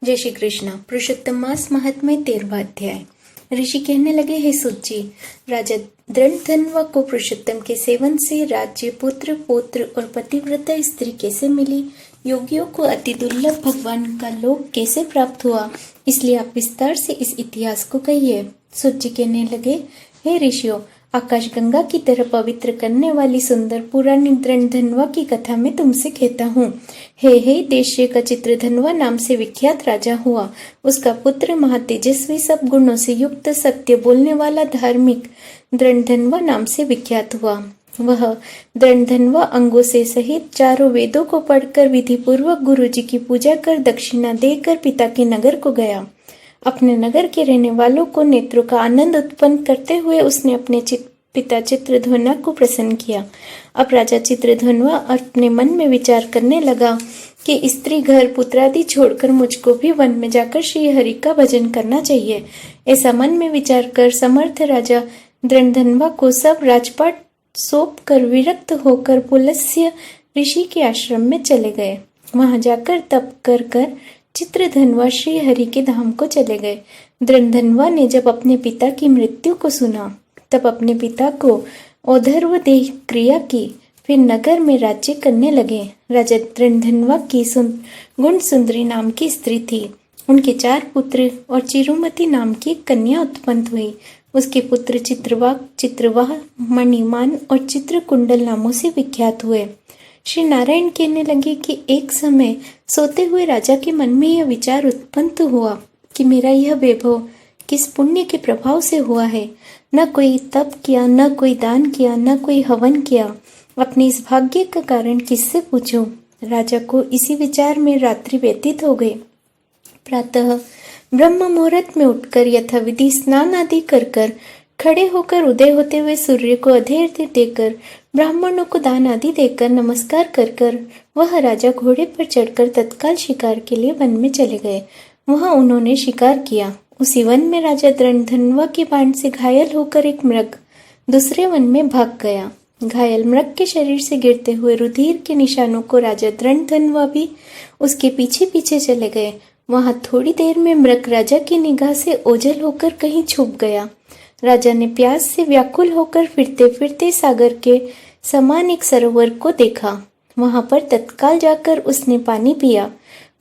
जय श्री कृष्ण। पुरुषोत्तम मास महात्म्य 13वां अध्याय। ऋषि कहने लगे, हे सुत जी, राजा दृढ़धन्वा को पुरुषोत्तम के सेवन से राज्य, पुत्र, पौत्र और पतिव्रता स्त्री कैसे मिली? योगियों को अति दुर्लभ भगवान का लोक कैसे प्राप्त हुआ? इसलिए आप विस्तार से इस इतिहास को कहिए। सुत जी कहने लगे, हे ऋषियों, आकाश गंगा की तरह पवित्र करने वाली सुंदर पुरानी दृढ़धन्वा की कथा मैं तुमसे कहता हूँ। हे देश्य का चित्रधन्वा नाम से विख्यात राजा हुआ। उसका पुत्र महातेजस्वी, सब गुणों से युक्त, सत्य बोलने वाला, धार्मिक दृढ़धन्वा नाम से विख्यात हुआ। वह दृढ़धन्वा अंगों से सहित चारों वेदों को पढ़कर विधि पूर्वक गुरु जी की पूजा कर दक्षिणा देकर पिता के नगर को गया। अपने नगर के रहने वालों को नेत्रों का आनंद उत्पन्न करते हुए उसने अपने पिता चित्रध्वना को प्रसन्न किया। अब राजा चित्रध्वना अपने मन में विचार करने लगा कि स्त्री, घर, पुत्र आदि छोड़कर मुझको भी वन में जाकर श्री हरि का भजन करना चाहिए। ऐसा मन में विचार कर समर्थ राजा दृढ़धन्वा को सब राजपाट सौंप कर विरक्त होकर पुलस्त्य ऋषि के आश्रम में चले गए। वहां जाकर तप कर चित्रधन्वा श्री हरि के धाम को चले गए। दृढ़धन्वा ने जब अपने पिता की मृत्यु को सुना तब अपने पिता को औधर्व देह क्रिया की, फिर नगर में राज्य करने लगे। राजा दृढ़धन्वा की गुण सुंदरी नाम की स्त्री थी। उनके 4 पुत्र और चिरुमती नाम की एक कन्या उत्पन्न हुई। उसके पुत्र चित्रवाह, मणिमान और चित्रकुंडल नामों से विख्यात हुए। श्री नारायण कहने लगे कि एक समय सोते हुए राजा के मन में यह विचार उत्पन्न हुआ कि मेरा यह वैभव किस पुण्य के प्रभाव से हुआ है। न कोई तप किया, न कोई दान किया, न कोई हवन किया। अपने इस भाग्य का कारण किससे पूछूं? राजा को इसी विचार में रात्रि व्यतीत हो गई। प्रातः ब्रह्म मुहूर्त में उठकर यथाविधि स्नान आदि कर खड़े होकर उदय होते हुए सूर्य को अर्घ्य देकर, ब्राह्मणों को दान आदि देकर, नमस्कार कर वह राजा घोड़े पर चढ़कर तत्काल शिकार के लिए वन में चले गए। वहां उन्होंने शिकार किया। उसी वन में राजा दृढ़धन्वा के बाण से घायल होकर एक मृग दूसरे वन में भाग गया। घायल मृग के शरीर से गिरते हुए रुधिर के निशानों को राजा दृढ़धन्वा भी उसके पीछे पीछे चले गए। वहां थोड़ी देर में मृग राजा की निगाह से ओझल होकर कहीं छुप गया। राजा ने प्यास से व्याकुल होकर फिरते फिरते सागर के समान एक सरोवर को देखा। वहां पर तत्काल जाकर उसने पानी पिया।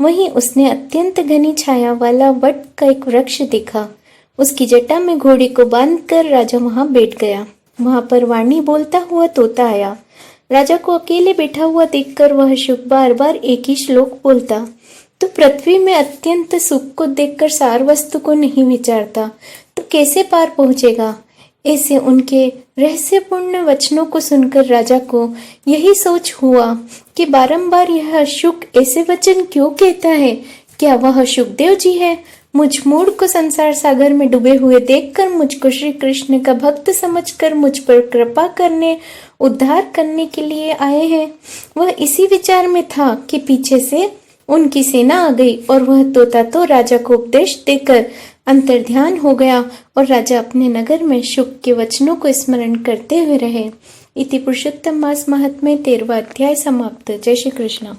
वहीं उसने अत्यंत घनी छाया वाला वट का एक वृक्ष देखा। उसकी जटा में घोड़े को बांधकर राजा वहां बैठ गया। वहां पर वाणी बोलता हुआ तोता आया। राजा को अकेले बैठा हुआ देखकर वह शुक बार बार एक ही श्लोक बोलता, तो पृथ्वी में अत्यंत सुख को देखकर सार वस्तु को नहीं विचारता तो कैसे पार पहुंचेगा? ऐसे उनके रहस्यपूर्ण वचनों को सुनकर राजा को यही सोच हुआ कि बारंबार यह शुक ऐसे वचन क्यों कहता है? क्या वह शुकदेव जी है? मुझ मूढ़ को संसार सागर में डूबे हुए देखकर मुझको श्री कृष्ण का भक्त समझकर मुझ पर कृपा करने, उद्धार करने के लिए आए हैं। वह इसी विचार में था कि पीछे से उनकी सेना आ गई और वह तोता तो राजा को उपदेश देकर अंतर्ध्यान हो गया और राजा अपने नगर में शुक के वचनों को स्मरण करते हुए रहे। इति पुरुषोत्तम मास महात्म्य 13वां अध्याय समाप्त। जय श्री कृष्ण।